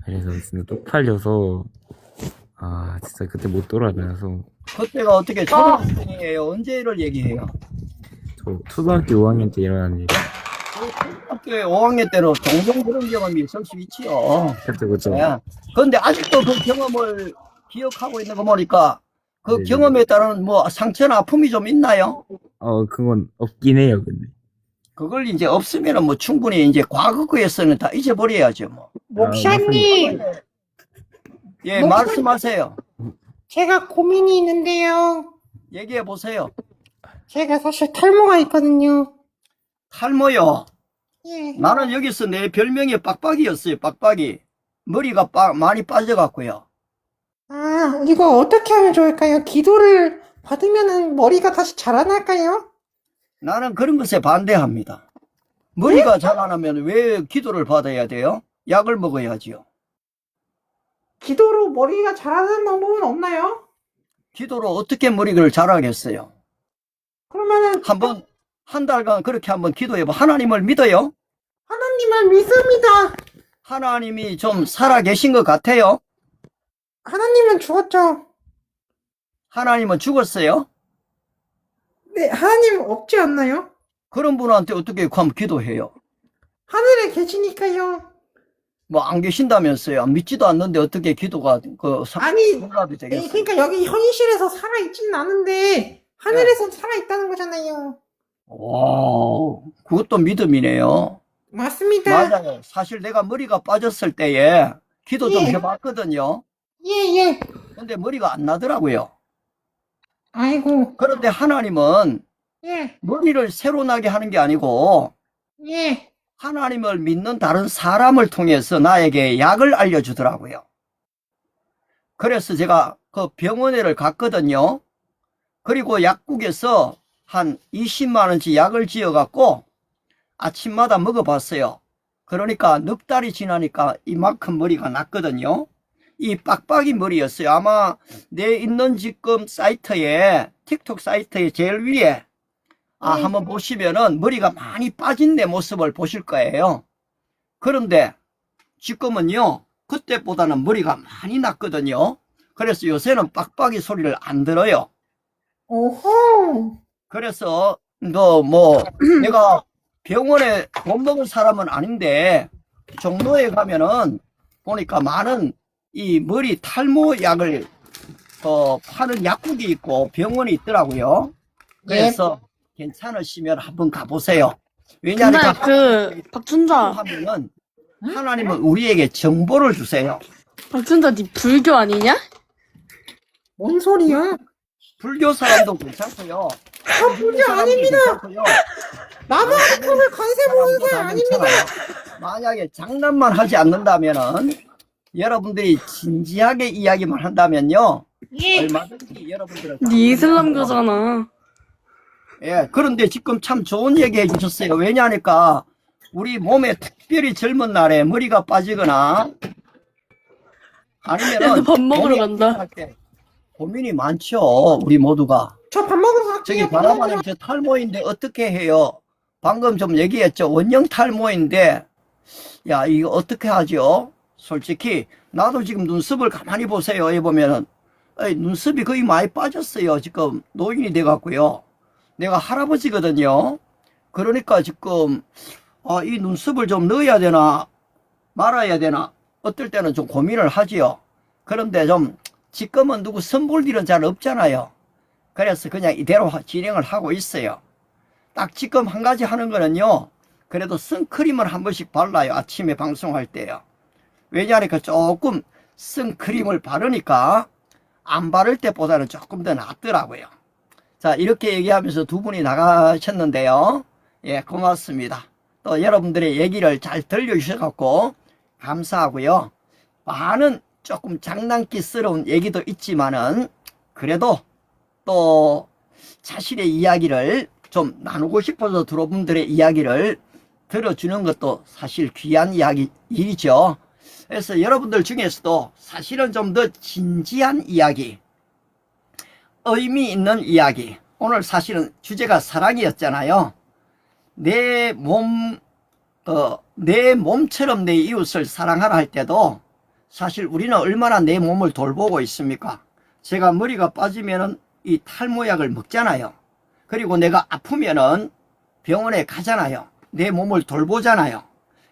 그래서 진짜 쪽팔려서 진짜 그때 못 돌아다녀서 그때가 어떻게 초등학생이에요? 언제를 얘기해요? 저 초등학교 5학년 때 일어난 일. 학교 5학년 때로 종종 그런 경험이 있을 수 있지요. 그쵸. 예. 그런데 아직도 그 경험을 기억하고 있는 거 보니까 그 네네. 경험에 따른 뭐 상처나 아픔이 좀 있나요? 그건 없긴 해요, 근데. 그걸 이제 없으면은 뭐 충분히 이제 과거 거에서는 다 잊어버려야죠, 뭐. 목사님, 예, 말씀하세요. 제가 고민이 있는데요. 얘기해 보세요. 제가 사실 탈모가 있거든요. 탈모요. 예. 나는 여기서 내 별명이 빡빡이였어요, 빡빡이. 머리가 많이 빠져갖고요. 이거 어떻게 하면 좋을까요? 기도를 받으면은 머리가 다시 자라날까요? 나는 그런 것에 반대합니다. 머리가 자라나면 왜 기도를 받아야 돼요? 약을 먹어야지요. 기도로 머리가 자라는 방법은 없나요? 기도로 어떻게 머리를 자라겠어요? 그러면은 한 달간 그렇게 한번 기도해봐. 하나님을 믿어요? 하나님을 믿습니다. 하나님이 좀 살아계신 것 같아요? 하나님은 죽었죠. 하나님은 죽었어요? 네, 하나님 없지 않나요? 그런 분한테 어떻게 한번 기도해요? 하늘에 계시니까요. 뭐 안 계신다면서요? 믿지도 않는데 어떻게 기도가 아니, 응답이 되겠어요? 그러니까 여기 현실에서 살아있지는 않은데 하늘에서 살아있다는 거잖아요. 와, 그것도 믿음이네요. 맞습니다. 맞아요. 사실 내가 머리가 빠졌을 때에 기도 좀 예. 해봤거든요. 예. 근데 머리가 안 나더라고요. 아이고. 그런데 하나님은 예. 머리를 새로 나게 하는 게 아니고 예. 하나님을 믿는 다른 사람을 통해서 나에게 약을 알려주더라고요. 그래서 제가 그 병원에를 갔거든요. 그리고 약국에서 한 20만 원치 약을 지어갖고 아침마다 먹어봤어요. 그러니까 넉 달이 지나니까 이만큼 머리가 났거든요. 이 빡빡이 머리였어요. 아마 내 있는 지금 사이트에, 틱톡 사이트에 제일 위에 한번 보시면은 머리가 많이 빠진 내 모습을 보실 거예요. 그런데 지금은요, 그때보다는 머리가 많이 났거든요. 그래서 요새는 빡빡이 소리를 안 들어요. 오호. 그래서 내가 병원에 돈 먹은 사람은 아닌데 종로에 가면은 보니까 많은 이 머리 탈모 약을 파는 약국이 있고 병원이 있더라고요. 그래서 괜찮으시면 한번 가보세요. 근데 왜냐하면 박준자, 하면은 하나님은 우리에게 정보를 주세요. 박준자, 니 불교 아니냐? 뭔 소리야? 불교 사람도 괜찮고요. 불교 아닙니다. 나무 같은 걸 관세 보는 사람 아닙니다. 만약에 장난만 하지 않는다면은 여러분들이 진지하게 이야기만 한다면요, 얼마든지 여러분들은 니 이슬람교잖아. 예, 그런데 지금 참 좋은 얘기 해주셨어요. 왜냐하니까 우리 몸에 특별히 젊은 날에 머리가 빠지거나 아니면은 밥 먹으러 몸이 간다. 할 때 고민이 많죠. 우리 모두가. 저 밥 먹으러 저기 갈게요. 바라바님 저 탈모인데 어떻게 해요? 방금 좀 얘기했죠. 원형 탈모인데 야, 이거 어떻게 하죠? 솔직히 나도 지금 눈썹을 가만히 보세요. 해보면은 눈썹이 거의 많이 빠졌어요. 지금 노인이 돼 갖고요. 내가 할아버지거든요. 그러니까 지금 이 눈썹을 좀 넣어야 되나 말아야 되나 어떨 때는 좀 고민을 하지요. 그런데 좀 지금은 누구 선볼 일은 잘 없잖아요. 그래서 그냥 이대로 진행을 하고 있어요. 딱 지금 한 가지 하는 거는요, 그래도 선크림을 한 번씩 발라요. 아침에 방송할 때요. 왜냐하니까 조금 선크림을 바르니까 안 바를 때보다는 조금 더 낫더라고요. 자, 이렇게 얘기하면서 두 분이 나가셨는데요. 예, 고맙습니다. 또 여러분들의 얘기를 잘 들려주셔서 감사하고요. 많은 조금 장난기스러운 얘기도 있지만은 그래도 또 자신의 이야기를 좀 나누고 싶어서 여러분들의 이야기를 들어주는 것도 사실 귀한 일이죠. 그래서 여러분들 중에서도 사실은 좀 더 진지한 이야기, 의미 있는 이야기, 오늘 사실은 주제가 사랑이었잖아요. 내 몸처럼 내 이웃을 사랑하라 할 때도 사실 우리는 얼마나 내 몸을 돌보고 있습니까? 제가 머리가 빠지면은 이 탈모약을 먹잖아요. 그리고 내가 아프면은 병원에 가잖아요. 내 몸을 돌보잖아요.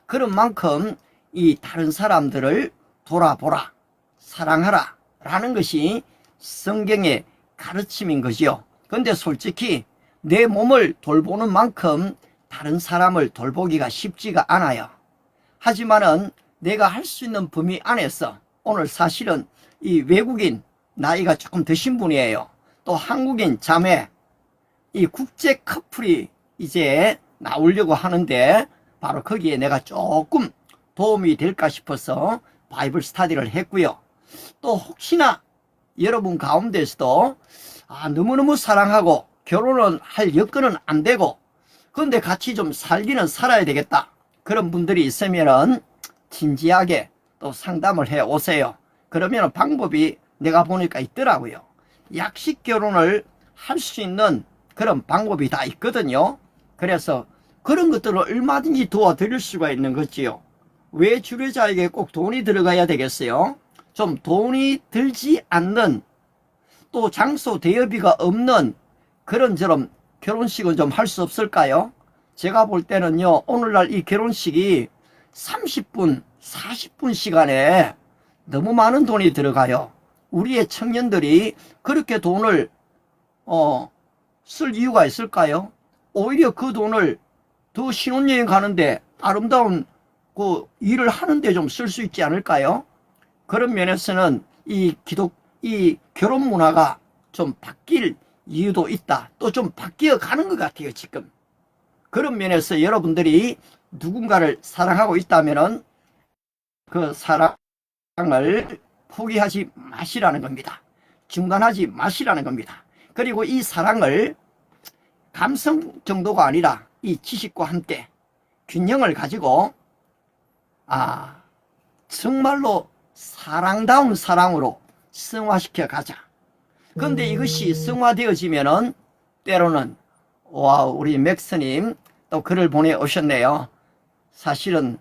그런 만큼 이 다른 사람들을 돌아보라, 사랑하라 라는 것이 성경의 가르침인 거지요. 근데 솔직히 내 몸을 돌보는 만큼 다른 사람을 돌보기가 쉽지가 않아요. 하지만은 내가 할 수 있는 범위 안에서 오늘 사실은 이 외국인 나이가 조금 드신 분이에요. 또 한국인 자매, 이 국제 커플이 이제 나오려고 하는데 바로 거기에 내가 조금 도움이 될까 싶어서 바이블 스터디를 했고요. 또 혹시나 여러분 가운데서도 너무너무 사랑하고 결혼을 할 여건은 안 되고 그런데 같이 좀 살기는 살아야 되겠다, 그런 분들이 있으면은 진지하게 또 상담을 해 오세요. 그러면 방법이 내가 보니까 있더라고요. 약식 결혼을 할 수 있는 그런 방법이 다 있거든요. 그래서 그런 것들을 얼마든지 도와드릴 수가 있는 거지요. 왜 주례자에게 꼭 돈이 들어가야 되겠어요? 좀 돈이 들지 않는, 또 장소 대여비가 없는 그런처럼 결혼식은 좀 할 수 없을까요? 제가 볼 때는요, 오늘날 이 결혼식이 30분, 40분 시간에 너무 많은 돈이 들어가요. 우리의 청년들이 그렇게 돈을 쓸 이유가 있을까요? 오히려 그 돈을 더 신혼여행 가는데 아름다운 그 일을 하는데 좀 쓸 수 있지 않을까요? 그런 면에서는 이 결혼 문화가 좀 바뀔 이유도 있다. 또 좀 바뀌어 가는 것 같아요, 지금. 그런 면에서 여러분들이 누군가를 사랑하고 있다면은 그 사랑을 포기하지 마시라는 겁니다. 중단하지 마시라는 겁니다. 그리고 이 사랑을 감성 정도가 아니라 이 지식과 함께 균형을 가지고 정말로 사랑다운 사랑으로 승화시켜 가자. 그런데 이것이 승화되어지면은 때로는 우리 맥스님 또 글을 보내오셨네요. 사실은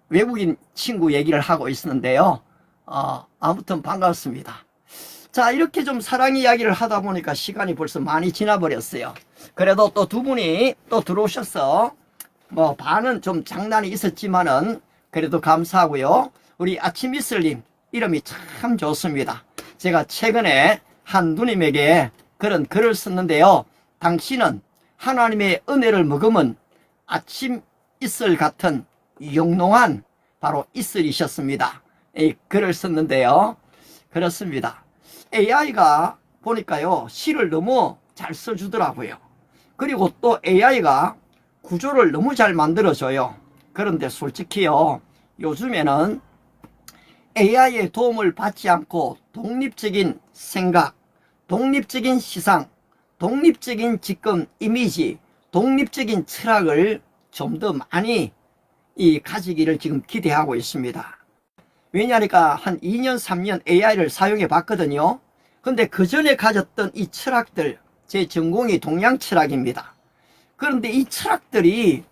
외국인 친구 얘기를 하고 있었는데요. 아무튼 반갑습니다. 자, 이렇게 좀 사랑 이야기를 하다 보니까 시간이 벌써 많이 지나버렸어요. 그래도 또 두 분이 또 들어오셔서 뭐 반은 좀 장난이 있었지만은 그래도 감사하고요. 우리 아침 이슬님 이름이 참 좋습니다. 제가 최근에 한 누님에게 그런 글을 썼는데요. 당신은 하나님의 은혜를 머금은 아침 이슬 같은 영롱한 바로 이슬이셨습니다. 이 글을 썼는데요. 그렇습니다. AI가 보니까요, 시를 너무 잘 써주더라고요. 그리고 또 AI가 구조를 너무 잘 만들어줘요. 그런데 솔직히요, 요즘에는 AI의 도움을 받지 않고 독립적인 생각, 독립적인 시상, 독립적인 지금 이미지, 독립적인 철학을 좀 더 많이 가지기를 지금 기대하고 있습니다. 왜냐니까 한 2년, 3년 AI를 사용해 봤거든요. 근데 그 전에 가졌던 이 철학들, 제 전공이 동양 철학입니다. 그런데 이 철학들이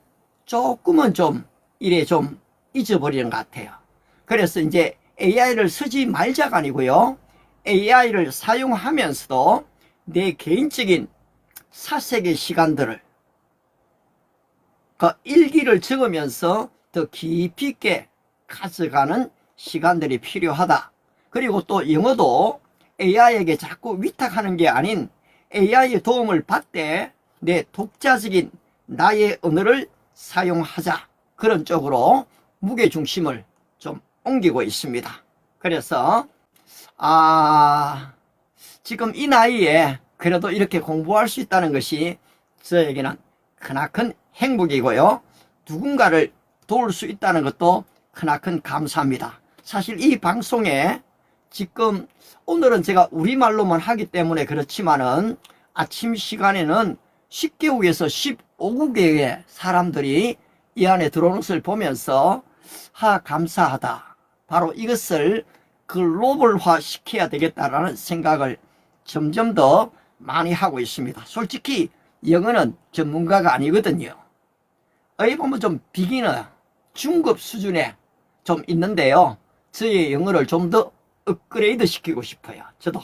조금은 좀 잊어버리는 것 같아요. 그래서 이제 AI를 쓰지 말자가 아니고요. AI를 사용하면서도 내 개인적인 사색의 시간들을 그 일기를 적으면서 더 깊이 있게 가져가는 시간들이 필요하다. 그리고 또 영어도 AI에게 자꾸 위탁하는 게 아닌 AI의 도움을 받되 내 독자적인 나의 언어를 사용하자. 그런 쪽으로 무게중심을 좀 옮기고 있습니다. 그래서 지금 이 나이에 그래도 이렇게 공부할 수 있다는 것이 저에게는 크나큰 행복이고요. 누군가를 도울 수 있다는 것도 크나큰 감사합니다. 사실 이 방송에 지금 오늘은 제가 우리말로만 하기 때문에 그렇지만은 아침 시간에는 10개국에서 15국의 사람들이 이 안에 들어오는 것을 보면서 감사하다. 바로 이것을 글로벌화 시켜야 되겠다라는 생각을 점점 더 많이 하고 있습니다. 솔직히 영어는 전문가가 아니거든요. 어디 보면 좀 비기너, 중급 수준에 좀 있는데요. 저의 영어를 좀 더 업그레이드 시키고 싶어요. 저도.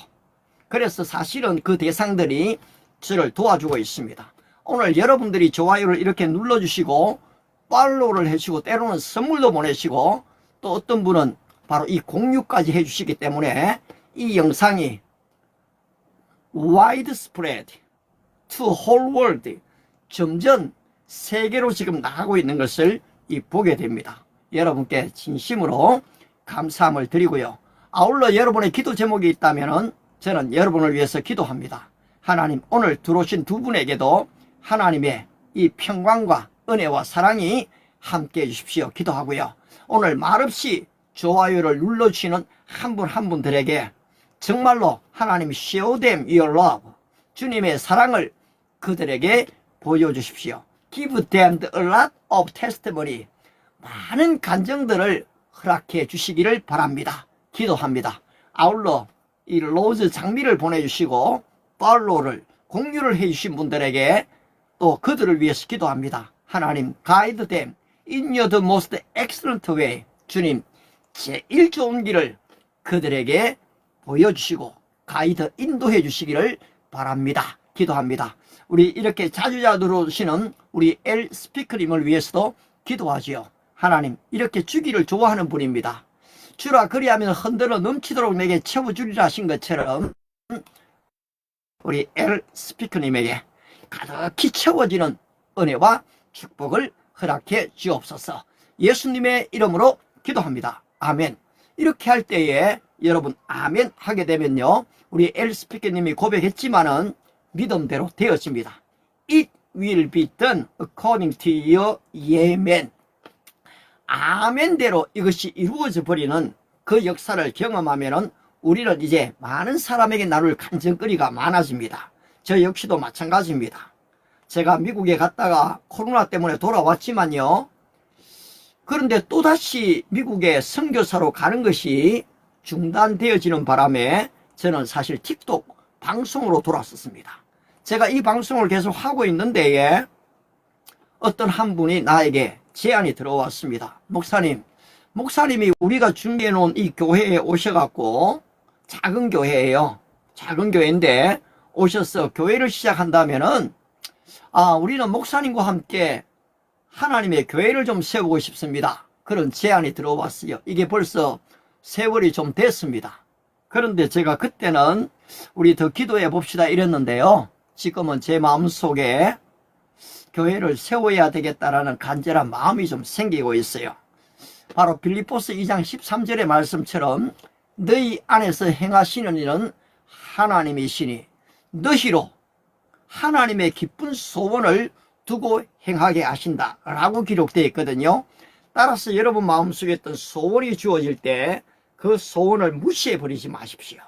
그래서 사실은 그 대상들이 저를 도와주고 있습니다. 오늘 여러분들이 좋아요를 이렇게 눌러주시고 팔로우를 해주시고 때로는 선물도 보내시고 또 어떤 분은 바로 이 공유까지 해주시기 때문에 이 영상이 widespread to whole world 점점 세계로 지금 나가고 있는 것을 보게 됩니다. 여러분께 진심으로 감사함을 드리고요. 아울러 여러분의 기도 제목이 있다면 저는 여러분을 위해서 기도합니다. 하나님, 오늘 들어오신 두 분에게도 하나님의 이 평강과 은혜와 사랑이 함께 해주십시오. 기도하고요. 오늘 말없이 좋아요를 눌러주시는 한 분 한 분들에게 정말로 하나님 show them your love, 주님의 사랑을 그들에게 보여주십시오. Give them a lot of testimony, 많은 간증들을 허락해 주시기를 바랍니다. 기도합니다. 아울러 이 로즈 장미를 보내주시고 팔로우를 공유를 해주신 분들에게 또 그들을 위해서 기도합니다. 하나님, guide them in your the most excellent way. 주님, 제일 좋은 길을 그들에게 보여주시고 가이드 인도해 주시기를 바랍니다. 기도합니다. 우리 이렇게 자주자주 들어오시는 우리 엘 스피커님을 위해서도 기도하지요. 하나님, 이렇게 주기를 좋아하는 분입니다. 주라 그리하면 흔들어 넘치도록 내게 채워주리라 하신 것처럼 우리 엘 스피커님에게 가득히 채워지는 은혜와 축복을 허락해 주옵소서. 예수님의 이름으로 기도합니다. 아멘. 이렇게 할 때에 여러분 아멘 하게 되면요, 우리 엘 스피커님이 고백했지만은 믿음대로 되었습니다. It will be done according to your amen. 아멘대로 이것이 이루어져 버리는 그 역사를 경험하면은 우리는 이제 많은 사람에게 나눌 간증거리가 많아집니다. 저 역시도 마찬가지입니다. 제가 미국에 갔다가 코로나 때문에 돌아왔지만요. 그런데 또다시 미국에 선교사로 가는 것이 중단되어지는 바람에 저는 사실 틱톡 방송으로 돌아섰습니다. 제가 이 방송을 계속 하고 있는데 어떤 한 분이 나에게 제안이 들어왔습니다. 목사님이 우리가 준비해 놓은 이 교회에 오셔갖고 작은 교회예요. 작은 교회인데 오셔서 교회를 시작한다면은 우리는 목사님과 함께 하나님의 교회를 좀 세우고 싶습니다. 그런 제안이 들어왔어요. 이게 벌써 세월이 좀 됐습니다. 그런데 제가 그때는 우리 더 기도해 봅시다 이랬는데요. 지금은 제 마음속에 교회를 세워야 되겠다라는 간절한 마음이 좀 생기고 있어요. 바로 빌립보서 2장 13절의 말씀처럼 너희 안에서 행하시는 일은 하나님이시니 너희로 하나님의 기쁜 소원을 두고 행하게 하신다 라고 기록되어 있거든요. 따라서 여러분 마음속에 있던 소원이 주어질 때 그 소원을 무시해 버리지 마십시오.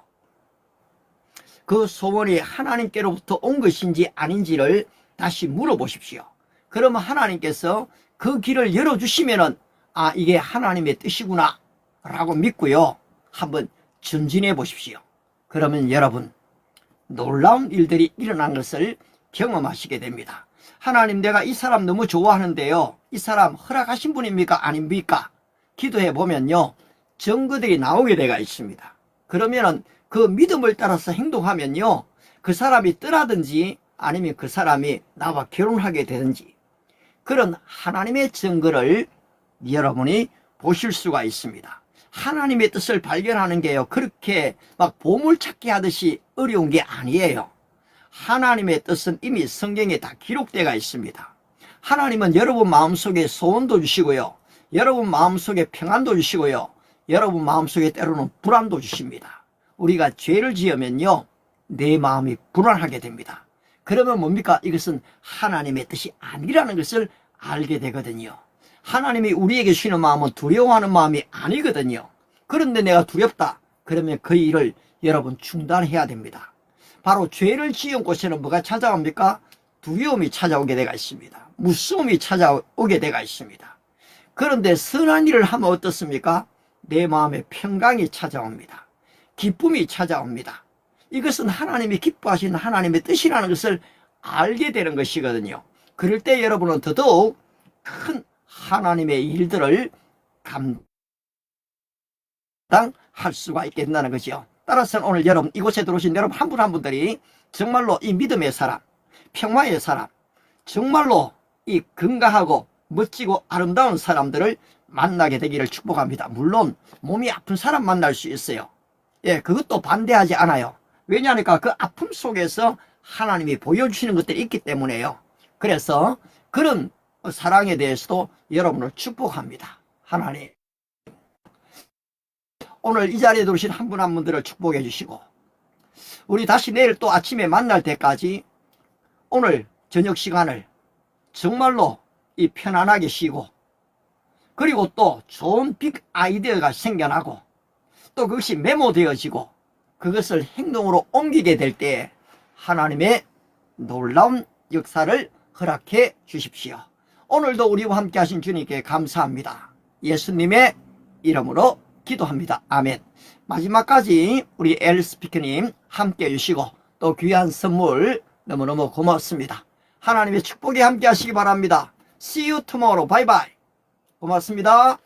그 소원이 하나님께로부터 온 것인지 아닌지를 다시 물어보십시오. 그러면 하나님께서 그 길을 열어주시면은 이게 하나님의 뜻이구나 라고 믿고요. 한번 전진해 보십시오. 그러면 여러분 놀라운 일들이 일어난 것을 경험하시게 됩니다. 하나님, 내가 이 사람 너무 좋아하는데요. 이 사람 허락하신 분입니까? 아닙니까? 기도해 보면요. 증거들이 나오게 되어 있습니다. 그러면은 그 믿음을 따라서 행동하면요. 그 사람이 떠나든지 아니면 그 사람이 나와 결혼하게 되든지 그런 하나님의 증거를 여러분이 보실 수가 있습니다. 하나님의 뜻을 발견하는 게요. 그렇게 막 보물찾기 하듯이 어려운 게 아니에요. 하나님의 뜻은 이미 성경에 다 기록되어 있습니다. 하나님은 여러분 마음속에 소원도 주시고요. 여러분 마음속에 평안도 주시고요. 여러분 마음속에 때로는 불안도 주십니다. 우리가 죄를 지으면요. 내 마음이 불안하게 됩니다. 그러면 뭡니까? 이것은 하나님의 뜻이 아니라는 것을 알게 되거든요. 하나님이 우리에게 주시는 마음은 두려워하는 마음이 아니거든요. 그런데 내가 두렵다. 그러면 그 일을 여러분 중단해야 됩니다. 바로 죄를 지은 곳에는 뭐가 찾아옵니까? 두려움이 찾아오게 되어 있습니다. 무서움이 찾아오게 되어 있습니다. 그런데 선한 일을 하면 어떻습니까? 내 마음에 평강이 찾아옵니다. 기쁨이 찾아옵니다. 이것은 하나님이 기뻐하시는 하나님의 뜻이라는 것을 알게 되는 것이거든요. 그럴 때 여러분은 더더욱 큰 하나님의 일들을 감당할 수가 있게 된다는 거죠. 따라서 오늘 여러분 이곳에 들어오신 여러분 한 분 한 분들이 정말로 이 믿음의 사람, 평화의 사람, 정말로 이 건강하고 멋지고 아름다운 사람들을 만나게 되기를 축복합니다. 물론 몸이 아픈 사람 만날 수 있어요. 그것도 반대하지 않아요. 왜냐하니까 그 아픔 속에서 하나님이 보여주시는 것들이 있기 때문에요. 그래서 그런 사랑에 대해서도 여러분을 축복합니다. 하나님, 오늘 이 자리에 들어오신 한 분 한 분들을 축복해 주시고 우리 다시 내일 또 아침에 만날 때까지 오늘 저녁 시간을 정말로 이 편안하게 쉬고 그리고 또 좋은 빅 아이디어가 생겨나고 또 그것이 메모되어지고 그것을 행동으로 옮기게 될 때 하나님의 놀라운 역사를 허락해 주십시오. 오늘도 우리와 함께 하신 주님께 감사합니다. 예수님의 이름으로 기도합니다. 아멘. 마지막까지 우리 엘 스피커님 함께 해주시고 또 귀한 선물 너무너무 고맙습니다. 하나님의 축복이 함께 하시기 바랍니다. See you tomorrow. 바이바이. 고맙습니다.